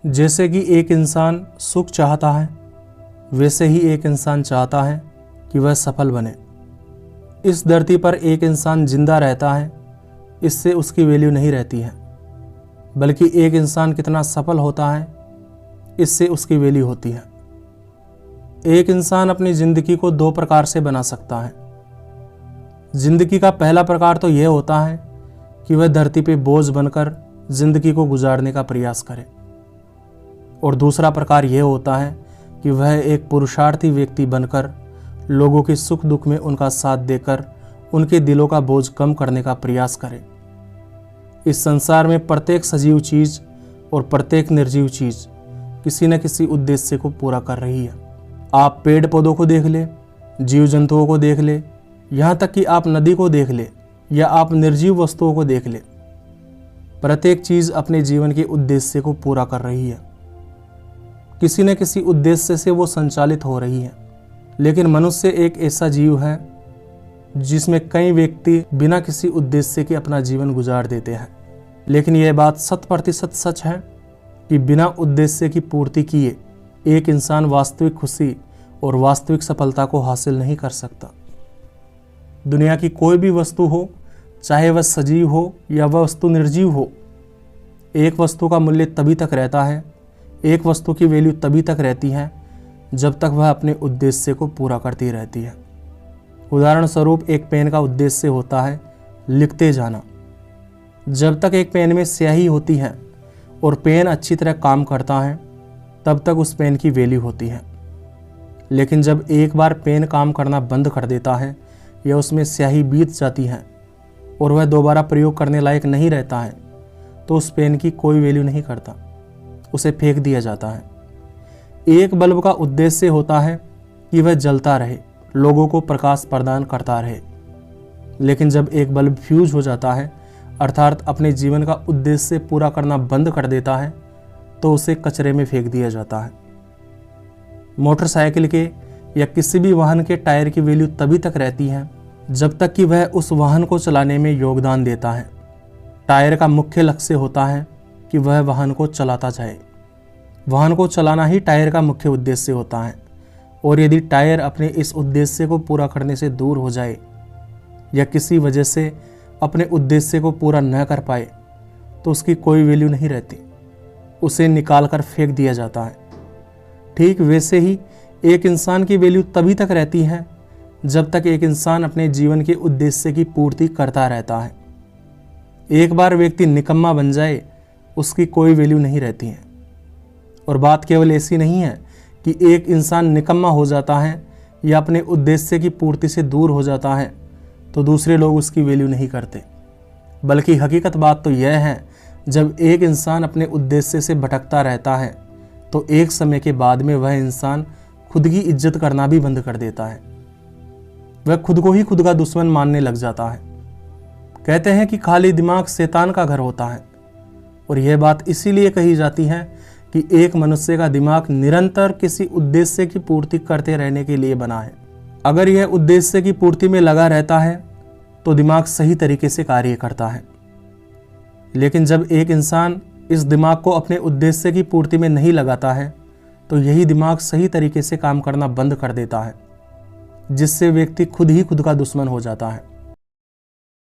जैसे कि एक इंसान सुख चाहता है, वैसे ही एक इंसान चाहता है कि वह सफल बने। इस धरती पर एक इंसान जिंदा रहता है, इससे उसकी वैल्यू नहीं रहती है, बल्कि एक इंसान कितना सफल होता है, इससे उसकी वैल्यू होती है। एक इंसान अपनी जिंदगी को दो प्रकार से बना सकता है। जिंदगी का पहला प्रकार तो यह होता है कि वह धरती पे बोझ बनकर जिंदगी को गुजारने का प्रयास करे, और दूसरा प्रकार यह होता है कि वह एक पुरुषार्थी व्यक्ति बनकर लोगों के सुख दुख में उनका साथ देकर उनके दिलों का बोझ कम करने का प्रयास करे। इस संसार में प्रत्येक सजीव चीज और प्रत्येक निर्जीव चीज किसी न किसी उद्देश्य को पूरा कर रही है। आप पेड़ पौधों को देख ले, जीव जंतुओं को देख ले, यहाँ तक कि आप नदी को देख ले या आप निर्जीव वस्तुओं को देख ले, प्रत्येक चीज अपने जीवन के उद्देश्य को पूरा कर रही है। किसी न किसी उद्देश्य से वो संचालित हो रही है। लेकिन मनुष्य एक ऐसा जीव है जिसमें कई व्यक्ति बिना किसी उद्देश्य के अपना जीवन गुजार देते हैं। लेकिन यह बात 100% सच है कि बिना उद्देश्य की पूर्ति किए एक इंसान वास्तविक खुशी और वास्तविक सफलता को हासिल नहीं कर सकता। दुनिया की कोई भी वस्तु हो, चाहे वह सजीव हो या वह वस्तु निर्जीव हो, एक वस्तु का मूल्य तभी तक रहता है, एक वस्तु की वैल्यू तभी तक रहती है जब तक वह अपने उद्देश्य को पूरा करती रहती है। उदाहरण स्वरूप एक पेन का उद्देश्य होता है लिखते जाना। जब तक एक पेन में स्याही होती है और पेन अच्छी तरह काम करता है, तब तक उस पेन की वैल्यू होती है। लेकिन जब एक बार पेन काम करना बंद कर देता है या उसमें स्याही बीत जाती है और वह दोबारा प्रयोग करने लायक नहीं रहता है, तो उस पेन की कोई वैल्यू नहीं करता, उसे फेंक दिया जाता है। एक बल्ब का उद्देश्य होता है कि वह जलता रहे, लोगों को प्रकाश प्रदान करता रहे। लेकिन जब एक बल्ब फ्यूज हो जाता है, अर्थात अपने जीवन का उद्देश्य पूरा करना बंद कर देता है, तो उसे कचरे में फेंक दिया जाता है। मोटरसाइकिल के या किसी भी वाहन के टायर की वैल्यू तभी तक रहती है जब तक कि वह उस वाहन को चलाने में योगदान देता है। टायर का मुख्य लक्ष्य होता है कि वह वाहन को चलाता जाए। वाहन को चलाना ही टायर का मुख्य उद्देश्य होता है, और यदि टायर अपने इस उद्देश्य को पूरा करने से दूर हो जाए या किसी वजह से अपने उद्देश्य को पूरा न कर पाए, तो उसकी कोई वैल्यू नहीं रहती, उसे निकाल कर फेंक दिया जाता है। ठीक वैसे ही एक इंसान की वैल्यू तभी तक रहती है जब तक एक इंसान अपने जीवन के उद्देश्य की पूर्ति करता रहता है। एक बार व्यक्ति निकम्मा बन जाए, उसकी कोई वैल्यू नहीं रहती है। और बात केवल ऐसी नहीं है कि एक इंसान निकम्मा हो जाता है या अपने उद्देश्य की पूर्ति से दूर हो जाता है तो दूसरे लोग उसकी वैल्यू नहीं करते, बल्कि हकीकत बात तो यह है, जब एक इंसान अपने उद्देश्य से भटकता रहता है तो एक समय के बाद में वह इंसान खुद की इज्जत करना भी बंद कर देता है। वह खुद को ही खुद का दुश्मन मानने लग जाता है। कहते हैं कि खाली दिमाग शैतान का घर होता है, और यह बात इसीलिए कही जाती है कि एक मनुष्य का दिमाग निरंतर किसी उद्देश्य की पूर्ति करते रहने के लिए बना है। अगर यह उद्देश्य की पूर्ति में लगा रहता है तो दिमाग सही तरीके से कार्य करता है। लेकिन जब एक इंसान इस दिमाग को अपने उद्देश्य की पूर्ति में नहीं लगाता है, तो यही दिमाग सही तरीके से काम करना बंद कर देता है, जिससे व्यक्ति खुद ही खुद का दुश्मन हो जाता है।